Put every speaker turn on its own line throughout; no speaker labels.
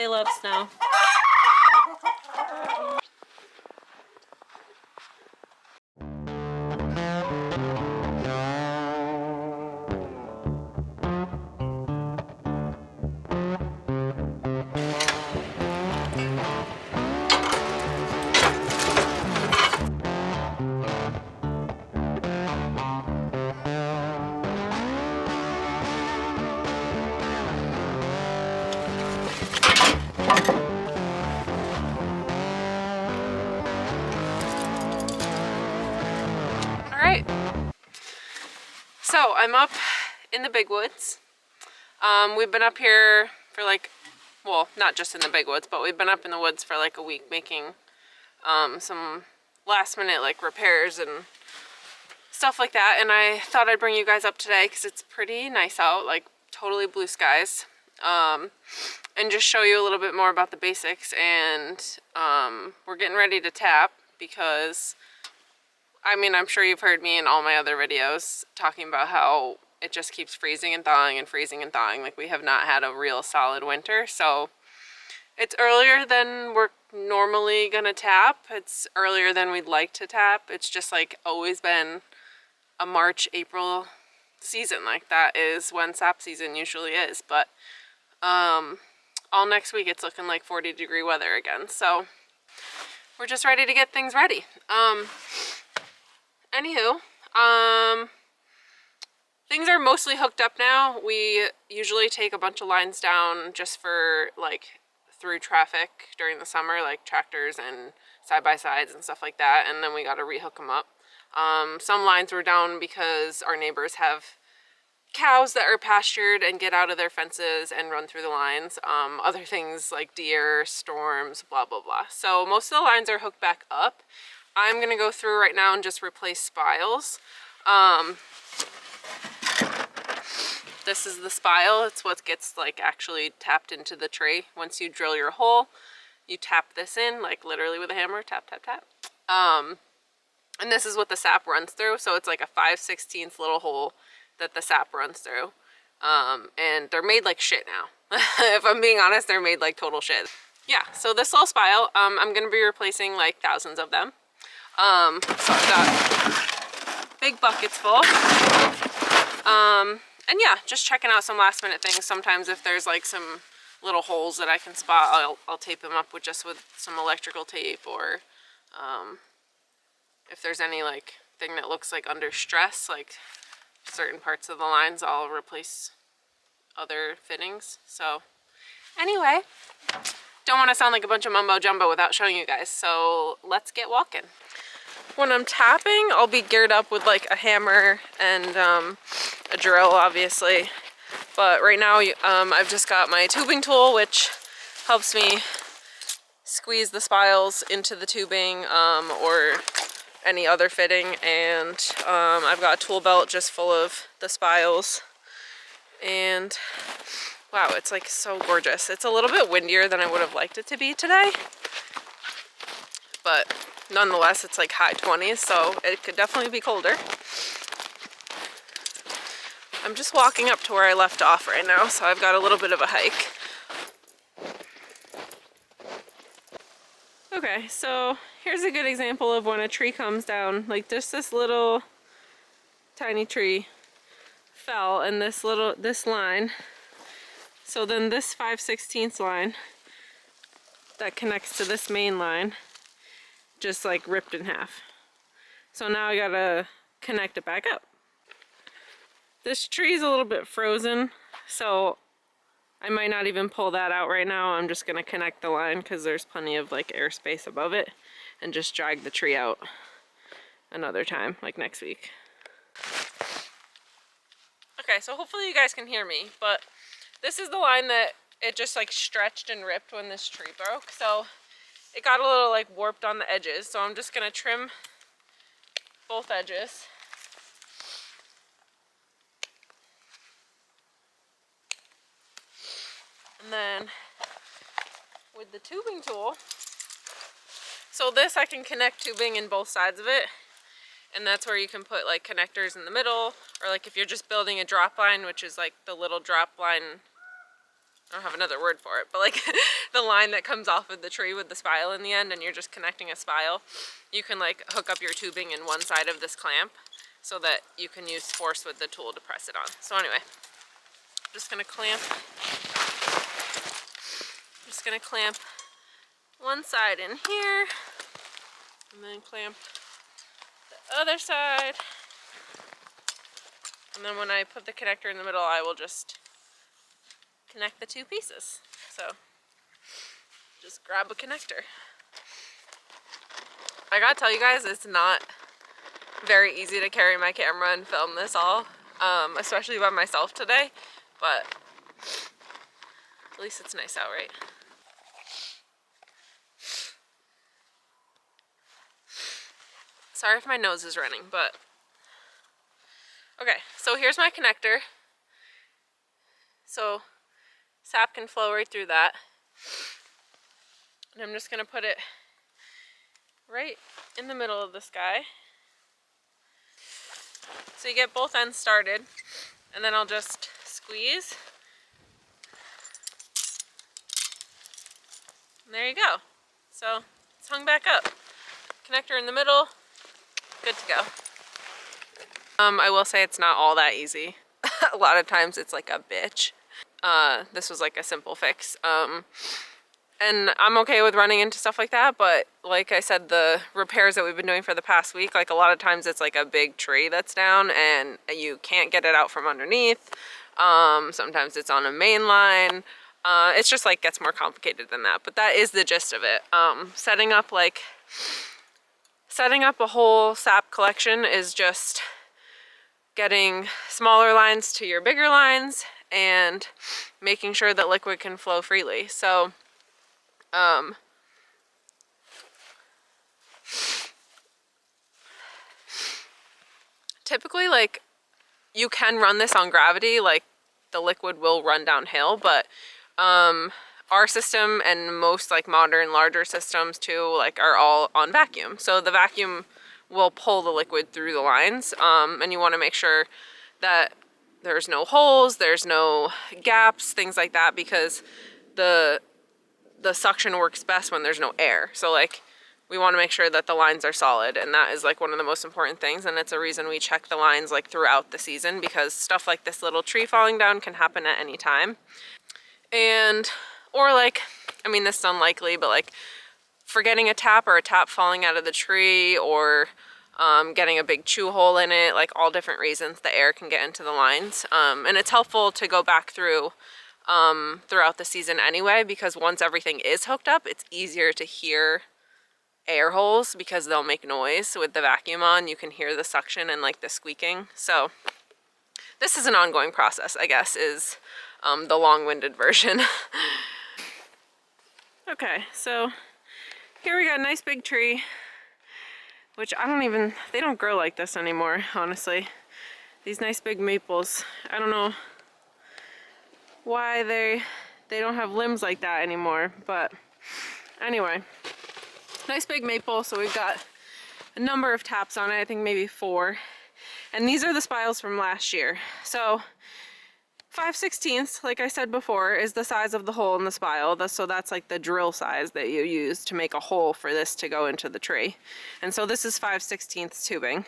They love snow. So I'm up in the big woods. We've been up here for like, well, not just in the big woods, but we've been up in the woods for like a week making some last minute like repairs and stuff like that. And I thought I'd bring you guys up today because it's pretty nice out, like totally blue skies, and just show you a little bit more about the basics. And we're getting ready to tap because I mean, I'm sure you've heard me in all my other videos talking about how it just keeps freezing and thawing and freezing and thawing. Like, we have not had a real solid winter. So it's earlier than we're normally gonna tap. It's earlier than we'd like to tap. It's just like always been a March, April season. Like, that is when sap season usually is. But all next week it's looking like 40-degree weather again. So we're just ready to get things ready. Anywho, things are mostly hooked up now. We usually take a bunch of lines down just for like through traffic during the summer, like tractors and side-by-sides and stuff like that, and then we got to rehook them up. Some lines were down because our neighbors have cows that are pastured and get out of their fences and run through the lines. Other things like deer, storms, blah, blah, blah. So most of the lines are hooked back up. I'm gonna go through right now and just replace spiles. This is the spile. It's what gets like actually tapped into the tree. Once you drill your hole, you tap this in, like literally with a hammer, tap, tap, tap. And this is what the sap runs through. So it's like a 5/16 little hole that the sap runs through. And they're made like shit now. If I'm being honest, they're made like total shit. Yeah, so this little spile, I'm gonna be replacing like thousands of them. So I've got big buckets full. And yeah, just checking out some last minute things. Sometimes if there's like some little holes that I can spot, I'll tape them up with some electrical tape, or if there's any like thing that looks like under stress, like certain parts of the lines, I'll replace other fittings. So anyway, don't want to sound like a bunch of mumbo jumbo without showing you guys, so let's get walking. When I'm tapping, I'll be geared up with like a hammer and a drill, obviously. But right now, I've just got my tubing tool, which helps me squeeze the spiles into the tubing, or any other fitting. And I've got a tool belt just full of the spiles. And wow, it's like so gorgeous. It's a little bit windier than I would have liked it to be today, but nonetheless, it's like high 20s, so it could definitely be colder. I'm just walking up to where I left off right now, so I've got a little bit of a hike. Okay, so here's a good example of when a tree comes down. Like, just this little tiny tree fell in this line. So then this 5/16 line that connects to this main line just like ripped in half. So now I gotta connect it back up. This tree's a little bit frozen, so I might not even pull that out right now. I'm just gonna connect the line because there's plenty of like airspace above it, and just drag the tree out another time, like next week. Okay, so hopefully you guys can hear me, but this is the line that it just like stretched and ripped when this tree broke. So it got a little like warped on the edges. So I'm just gonna trim both edges. And then with the tubing tool, so this I can connect tubing in both sides of it. And that's where you can put like connectors in the middle, or like if you're just building a drop line, which is like the little drop line I don't have another word for it, but like the line that comes off of the tree with the spile in the end, and you're just connecting a spile, you can like hook up your tubing in one side of this clamp so that you can use force with the tool to press it on. So anyway, I'm just gonna clamp one side in here, and then clamp the other side. And then when I put the connector in the middle, I will just connect the two pieces. So just grab a connector. I gotta tell you guys, it's not very easy to carry my camera and film this all, especially by myself today, but at least it's nice out, right? Sorry if my nose is running, but okay, so here's my connector. So sap can flow right through that. And I'm just gonna put it right in the middle of this guy. So you get both ends started, and then I'll just squeeze. And there you go. So it's hung back up. Connector in the middle, good to go. I will say it's not all that easy. A lot of times it's like a bitch. This was like a simple fix. And I'm okay with running into stuff like that, but like I said, the repairs that we've been doing for the past week, like a lot of times it's like a big tree that's down and you can't get it out from underneath. Sometimes it's on a main line. It's just like gets more complicated than that, but that is the gist of it. Setting up a whole sap collection is just getting smaller lines to your bigger lines and making sure that liquid can flow freely. So typically, like, you can run this on gravity, like the liquid will run downhill, but our system and most like modern larger systems too, like, are all on vacuum. So the vacuum will pull the liquid through the lines, and you want to make sure that there's no holes, there's no gaps, things like that, because the suction works best when there's no air. So like, we want to make sure that the lines are solid, and that is like one of the most important things, and it's a reason we check the lines like throughout the season, because stuff like this little tree falling down can happen at any time. And or like, I mean, this is unlikely, but like forgetting a tap or a tap falling out of the tree, or getting a big chew hole in it, like all different reasons the air can get into the lines. And it's helpful to go back through throughout the season anyway, because once everything is hooked up, it's easier to hear air holes because they'll make noise. With the vacuum on, you can hear the suction and like the squeaking. So this is an ongoing process, I guess, is the long-winded version. Okay, so here we got a nice big tree, which they don't grow like this anymore, honestly. These nice big maples, I don't know why they don't have limbs like that anymore, but anyway, nice big maple. So we've got a number of taps on it, I think maybe 4, and these are the spiles from last year. So 5/16, like I said before, is the size of the hole in the spile. So that's like the drill size that you use to make a hole for this to go into the tree. And so this is 5/16 tubing,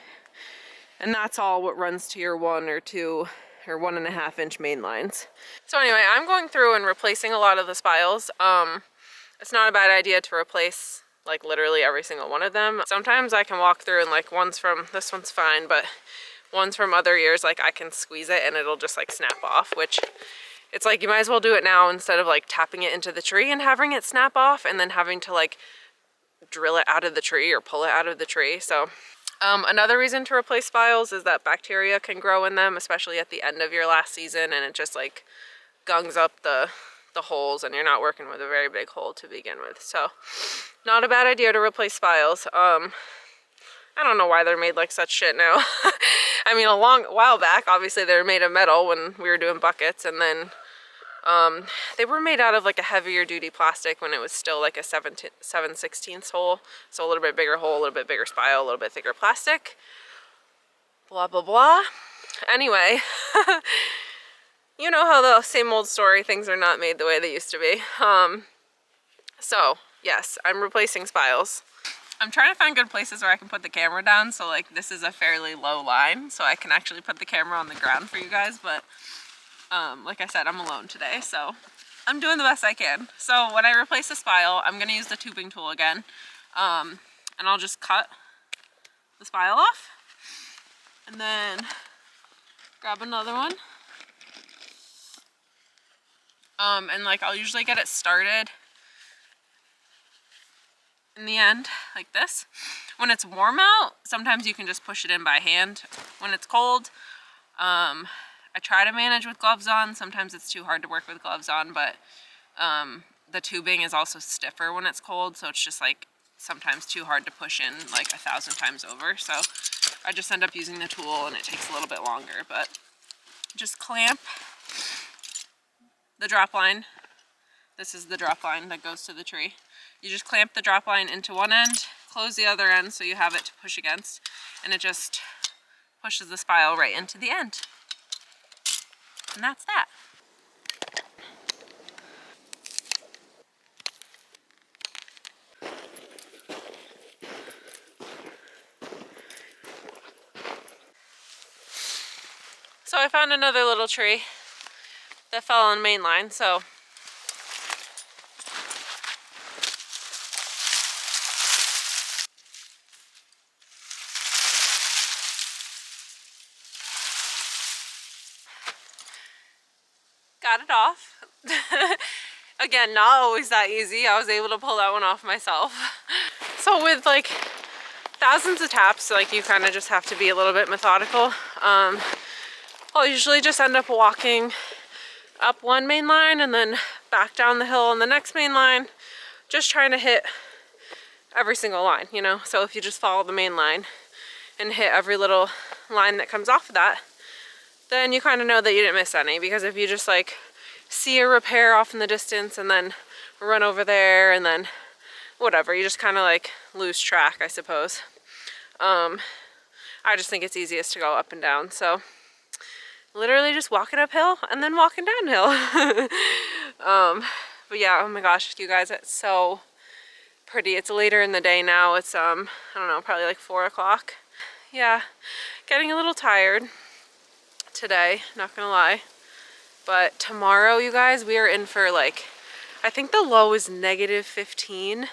and that's all what runs to your 1 or 2 or 1.5 inch main lines. So anyway, I'm going through and replacing a lot of the spiles. It's not a bad idea to replace like literally every single one of them. Sometimes I can walk through and like this one's fine, but ones from other years, like I can squeeze it and it'll just like snap off, which it's like you might as well do it now instead of like tapping it into the tree and having it snap off and then having to like drill it out of the tree or pull it out of the tree. So another reason to replace spiles is that bacteria can grow in them, especially at the end of your last season, and it just like gungs up the holes, and you're not working with a very big hole to begin with. So not a bad idea to replace spiles. I don't know why they're made like such shit now. I mean, a long while back, obviously they were made of metal when we were doing buckets, and then they were made out of like a heavier duty plastic when it was still like a 7/16 hole. So a little bit bigger hole, a little bit bigger spile, a little bit thicker plastic. Blah, blah, blah. Anyway, you know how the same old story, things are not made the way they used to be. So yes, I'm replacing spiles. I'm trying to find good places where I can put the camera down, so like this is a fairly low line, so I can actually put the camera on the ground for you guys, but like I said, I'm alone today, so I'm doing the best I can. So when I replace the spile, I'm gonna use the tubing tool again, and I'll just cut the spile off, and then grab another one. And like I'll usually get it started in the end like this. When it's warm out, sometimes you can just push it in by hand. When it's cold, I try to manage with gloves on. Sometimes it's too hard to work with gloves on, but the tubing is also stiffer when it's cold, so it's just like sometimes too hard to push in like 1,000 times over. So I just end up using the tool and it takes a little bit longer, but just clamp the drop line. This is the drop line that goes to the tree. You just clamp the drop line into one end, close the other end so you have it to push against, and it just pushes the spile right into the end. And that's that. So I found another little tree that fell on main line, so got it off. Again, not always that easy. I was able to pull that one off myself. So with like thousands of taps, like you kind of just have to be a little bit methodical. I'll usually just end up walking up one main line and then back down the hill on the next main line, just trying to hit every single line, you know? So if you just follow the main line and hit every little line that comes off of that, then you kind of know that you didn't miss any. Because if you just like see a repair off in the distance and then run over there and then whatever, you just kind of like lose track, I suppose. I just think it's easiest to go up and down, so literally just walking uphill and then walking downhill. But yeah, oh my gosh, you guys, it's so pretty. It's later in the day now. It's I don't know, probably like 4 o'clock. Yeah, getting a little tired today, not gonna lie. But tomorrow, you guys, we are in for like, I think the low is -15,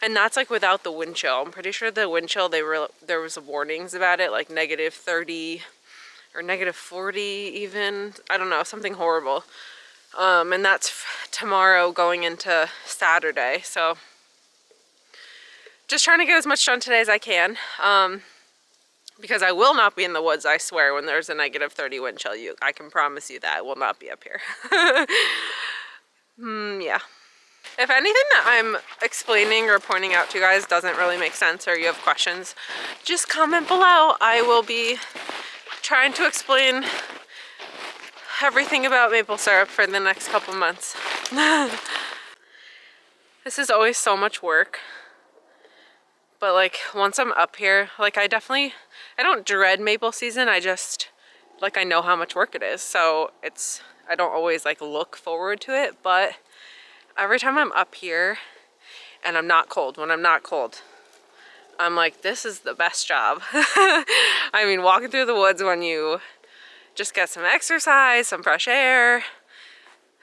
and that's like without the wind chill. I'm pretty sure the wind chill, there was warnings about it, like -30 or -40 even. I don't know, something horrible. And that's tomorrow going into Saturday. So just trying to get as much done today as I can. Because I will not be in the woods, I swear, when there's a -30 wind chill. I can promise you that. I will not be up here. Yeah. If anything that I'm explaining or pointing out to you guys doesn't really make sense or you have questions, just comment below. I will be trying to explain everything about maple syrup for the next couple months. This is always so much work. But like once I'm up here, like I don't dread maple season. I just, like, I know how much work it is. So I don't always like look forward to it, but every time I'm up here and I'm not cold, when I'm not cold, I'm like, this is the best job. I mean, walking through the woods when you just get some exercise, some fresh air,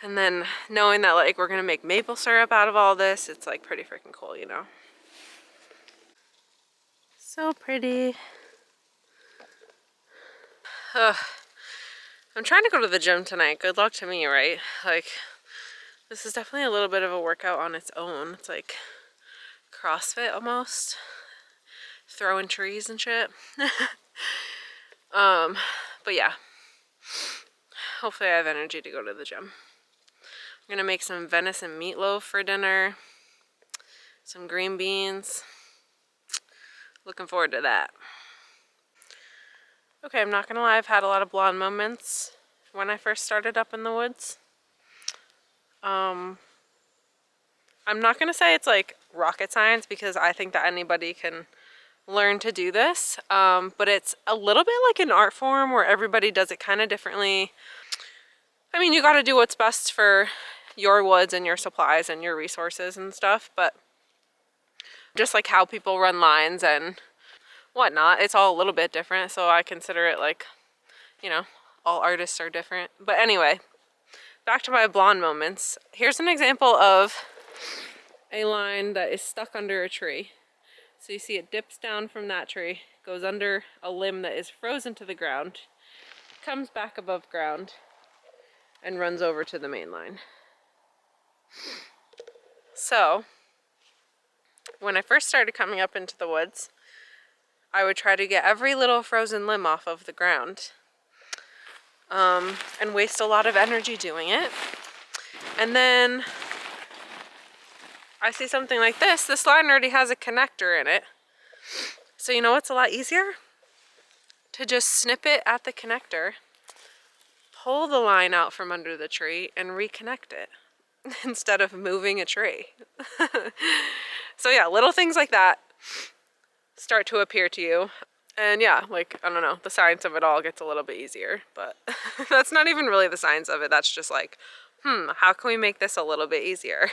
and then knowing that like we're gonna make maple syrup out of all this, it's like pretty freaking cool, you know? So pretty. Ugh. I'm trying to go to the gym tonight. Good luck to me, right? Like, this is definitely a little bit of a workout on its own. It's like CrossFit almost. Throwing trees and shit. But yeah. Hopefully I have energy to go to the gym. I'm gonna make some venison meatloaf for dinner. Some green beans. Looking forward to that. Okay, I'm not gonna lie, I've had a lot of blonde moments when I first started up in the woods. I'm not gonna say it's like rocket science because I think that anybody can learn to do this, but it's a little bit like an art form where everybody does it kind of differently. I mean, you got to do what's best for your woods and your supplies and your resources and stuff, but just like how people run lines and whatnot, it's all a little bit different. So I consider it like, you know, all artists are different. But anyway, back to my blonde moments. Here's an example of a line that is stuck under a tree. So you see it dips down from that tree, goes under a limb that is frozen to the ground, comes back above ground, and runs over to the main line. So when I first started coming up into the woods, I would try to get every little frozen limb off of the ground, and waste a lot of energy doing it. And then I see something like this. This line already has a connector in it. So you know what's a lot easier? To just snip it at the connector, pull the line out from under the tree, and reconnect it instead of moving a tree. So yeah, little things like that start to appear to you. And yeah, like, I don't know, the science of it all gets a little bit easier, but that's not even really the science of it. That's just like, how can we make this a little bit easier?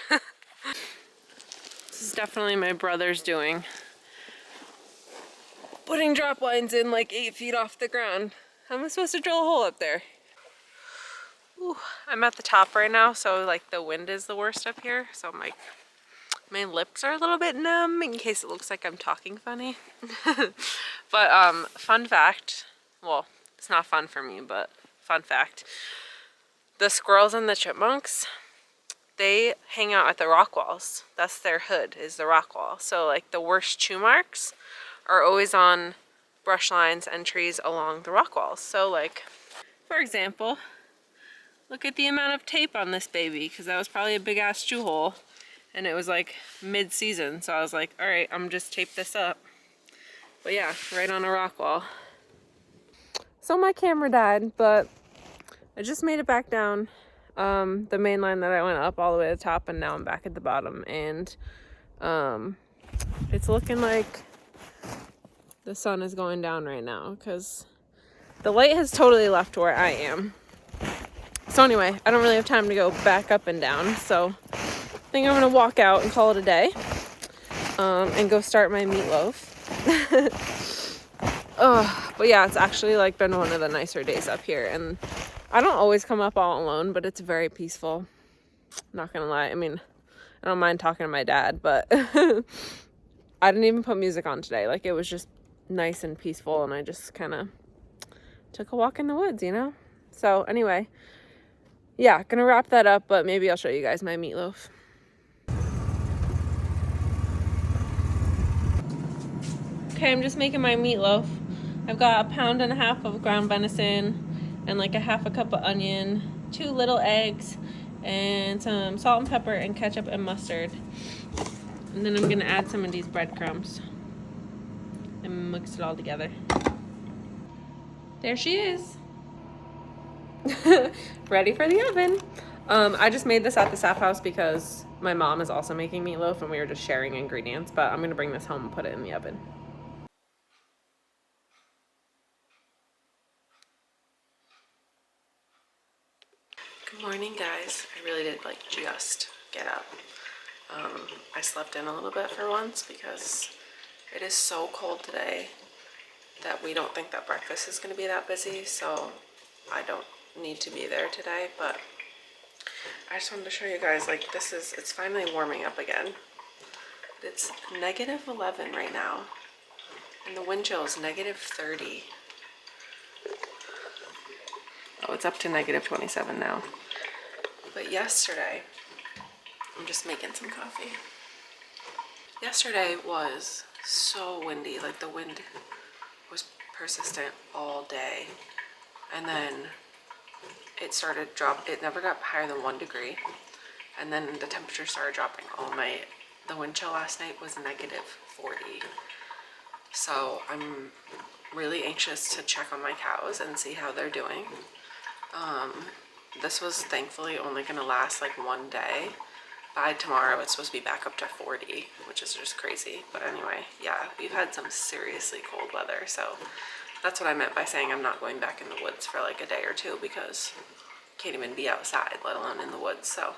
This is definitely my brother's doing. Putting drop lines in like 8 feet off the ground. How am I supposed to drill a hole up there? Ooh, I'm at the top right now, so like the wind is the worst up here. So my lips are a little bit numb in case it looks like I'm talking funny. But fun fact, well, it's not fun for me, but fun fact. The squirrels and the chipmunks, they hang out at the rock walls. That's their hood, is the rock wall. So like the worst chew marks are always on brush lines and trees along the rock walls. So like, for example, look at the amount of tape on this baby, because that was probably a big ass chew hole. And it was like mid-season, so I was like, all right, I'm just tape this up. But yeah, right on a rock wall. So my camera died, but I just made it back down the main line that I went up all the way to the top, and now I'm back at the bottom. And it's looking like the sun is going down right now because the light has totally left where I am. So anyway, I don't really have time to go back up and down, so I think I'm gonna walk out and call it a day, and go start my meatloaf. But yeah, it's actually like been one of the nicer days up here, and I don't always come up all alone, but it's very peaceful. Not gonna lie. I mean, I don't mind talking to my dad, but I didn't even put music on today. Like, it was just nice and peaceful, and I just kind of took a walk in the woods, you know? So anyway, yeah, gonna wrap that up, but maybe I'll show you guys my meatloaf. Okay, I'm just making my meatloaf. I've got 1.5 pounds of ground venison and like a 1/2 cup of onion, 2 little eggs, and some salt and pepper and ketchup and mustard. And then I'm gonna add some of these breadcrumbs and mix it all together. There she is. Ready for the oven. I just made this at the Sap House because my mom is also making meatloaf and we were just sharing ingredients, but I'm gonna bring this home and put it in the oven. Good morning, guys. I really did like just get up. I slept in a little bit for once because it is so cold today that we don't think that breakfast is going to be that busy, so I don't need to be there today. But I just wanted to show you guys, like, it's finally warming up again. It's -11 right now, and the wind chill is -30. Oh, it's up to -27 now. But yesterday, I'm just making some coffee. Yesterday was so windy, like the wind was persistent all day. And then it started it never got higher than 1 degree. And then the temperature started dropping all night. The wind chill last night was -40. So I'm really anxious to check on my cows and see how they're doing. This was thankfully only gonna last like 1 day. By tomorrow it's supposed to be back up to 40, which is just crazy. But anyway, yeah, we've had some seriously cold weather, so that's what I meant by saying I'm not going back in the woods for like a day or two, because can't even be outside, let alone in the woods. So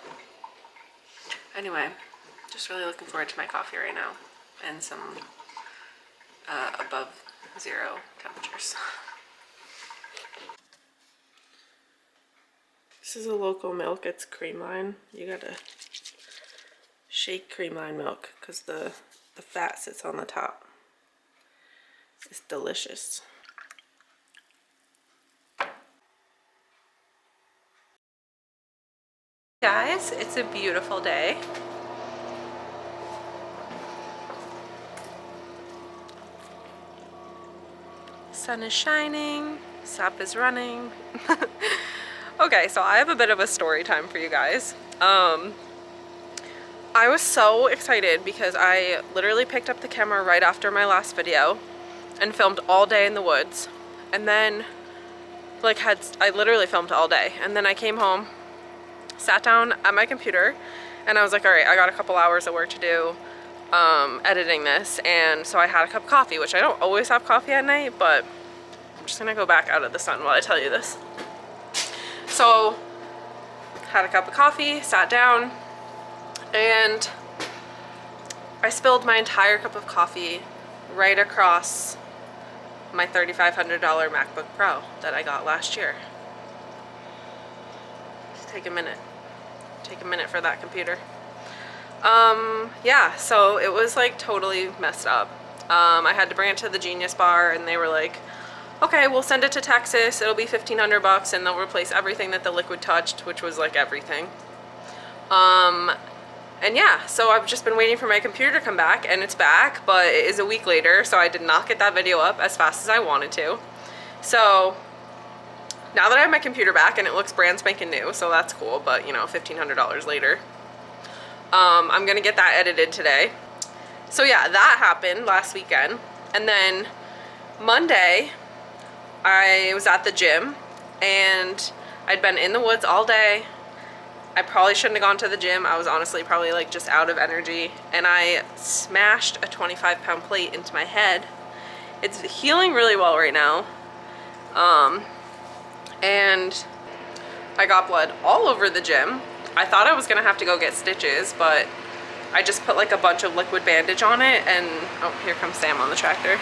anyway, just really looking forward to my coffee right now and some above zero temperatures. This is a local milk. It's cream line. You gotta shake cream line milk because the fat sits on the top. It's delicious. Guys, it's a beautiful day. Sun is shining, sap is running. Okay, so I have a bit of a story time for you guys. I was so excited because I literally picked up the camera right after my last video and filmed all day in the woods. And then I literally filmed all day. And then I came home, sat down at my computer, and I was like, all right, I got a couple hours of work to do editing this. And so I had a cup of coffee, which I don't always have coffee at night, but I'm just gonna go back out of the sun while I tell you this. So had a cup of coffee, sat down, and I spilled my entire cup of coffee right across my $3,500 MacBook Pro that I got last year. Just take a minute. Take a minute for that computer. Yeah, so it was like totally messed up. I had to bring it to the Genius Bar, and they were like, okay, we'll send it to Texas. It'll be $1,500 and they'll replace everything that the liquid touched, which was like everything. And yeah, so I've just been waiting for my computer to come back, and it's back, but it is a week later, so I did not get that video up as fast as I wanted to. So now that I have my computer back and it looks brand spanking new, so that's cool, but you know, $1,500 later. I'm gonna get that edited today. So yeah, that happened last weekend. And then Monday, I was at the gym, and I'd been in the woods all day. I probably shouldn't have gone to the gym. I was honestly probably like just out of energy, and I smashed a 25-pound plate into my head. It's healing really well right now. And I got blood all over the gym. I thought I was gonna have to go get stitches, but I just put like a bunch of liquid bandage on it, and oh, here comes Sam on the tractor.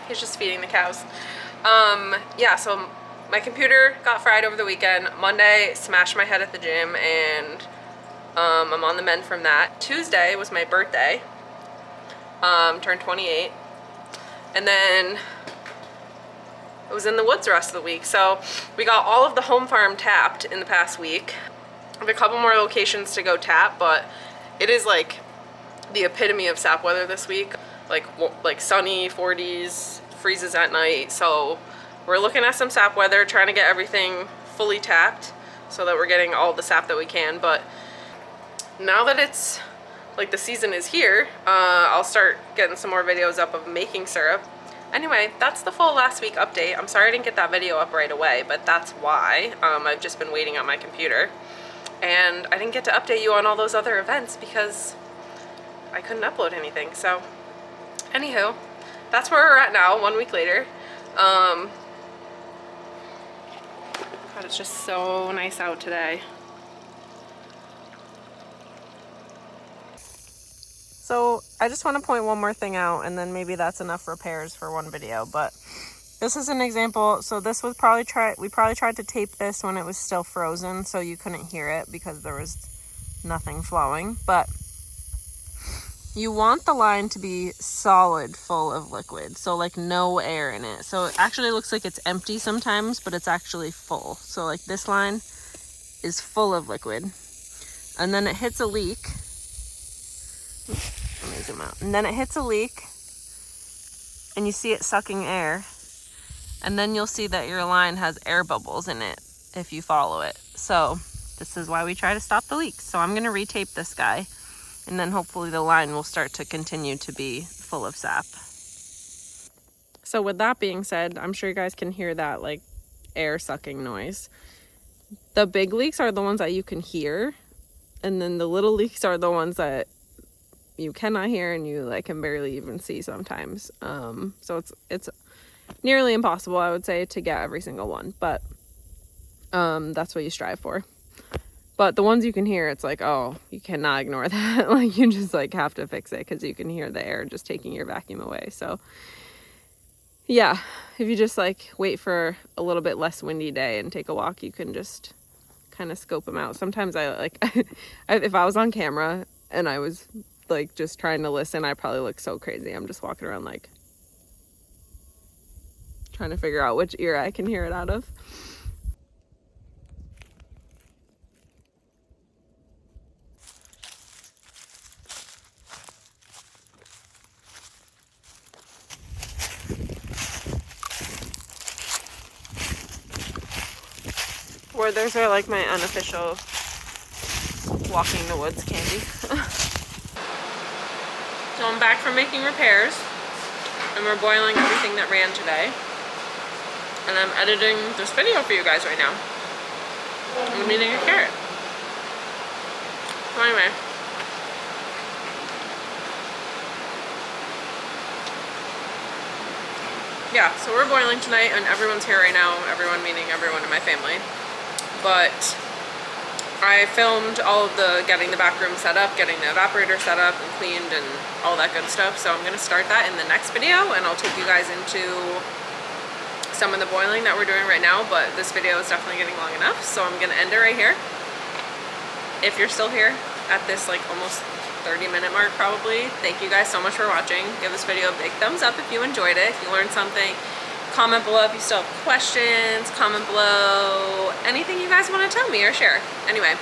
He's just feeding the cows. Yeah, so my computer got fried over the weekend. Monday, smashed my head at the gym, and I'm on the mend from that. Tuesday was my birthday. Turned 28. And then I was in the woods the rest of the week. So we got all of the home farm tapped in the past week. I have a couple more locations to go tap, but it is like the epitome of sap weather this week. Like sunny 40s, freezes at night. So we're looking at some sap weather, trying to get everything fully tapped so that we're getting all the sap that we can. But now that it's like the season is here, I'll start getting some more videos up of making syrup. Anyway, that's the full last week update. I'm sorry I didn't get that video up right away, but that's why. I've just been waiting on my computer, and I didn't get to update you on all those other events because I couldn't upload anything. So anywho, that's where we're at now, 1 week later. God, it's just so nice out today. So I just want to point one more thing out, and then maybe that's enough repairs for one video, but this is an example. So this was we probably tried to tape this when it was still frozen, so you couldn't hear it because there was nothing flowing. But you want the line to be solid, full of liquid, so like no air in it. So it actually looks like it's empty sometimes, but it's actually full. So like this line is full of liquid, and then it hits a leak. Let me zoom out. And then it hits a leak, and you see it sucking air, and then you'll see that your line has air bubbles in it if you follow it. So this is why we try to stop the leaks. So I'm going to retape this guy, and then hopefully the line will start to continue to be full of sap. So with that being said, I'm sure you guys can hear that like air sucking noise. The big leaks are the ones that you can hear, and then the little leaks are the ones that you cannot hear and you like can barely even see sometimes. So it's nearly impossible, I would say, to get every single one, but that's what you strive for. But the ones you can hear, it's like, oh, you cannot ignore that. Like, you just like have to fix it because you can hear the air just taking your vacuum away. So yeah, if you just like wait for a little bit less windy day and take a walk, you can just kind of scope them out. Sometimes I like if I was on camera and I was like just trying to listen, I probably look so crazy. I'm just walking around like trying to figure out which ear I can hear it out of. Those are like my unofficial walking the woods candy. So I'm back from making repairs and we're boiling everything that ran today. And I'm editing this video for you guys right now. I'm eating a carrot. So anyway. Yeah, so we're boiling tonight and everyone's here right now. Everyone meaning everyone in my family. But I filmed all of the getting the back room set up, getting the evaporator set up and cleaned and all that good stuff. So I'm going to start that in the next video and I'll take you guys into some of the boiling that we're doing right now. But this video is definitely getting long enough, so I'm going to end it right here. If you're still here at this like almost 30-minute mark probably, thank you guys so much for watching. Give this video a big thumbs up if you enjoyed it, if you learned something. Comment below if you still have questions. Comment below anything you guys want to tell me or share. Anyway,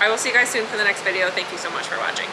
I will see you guys soon for the next video. Thank you so much for watching.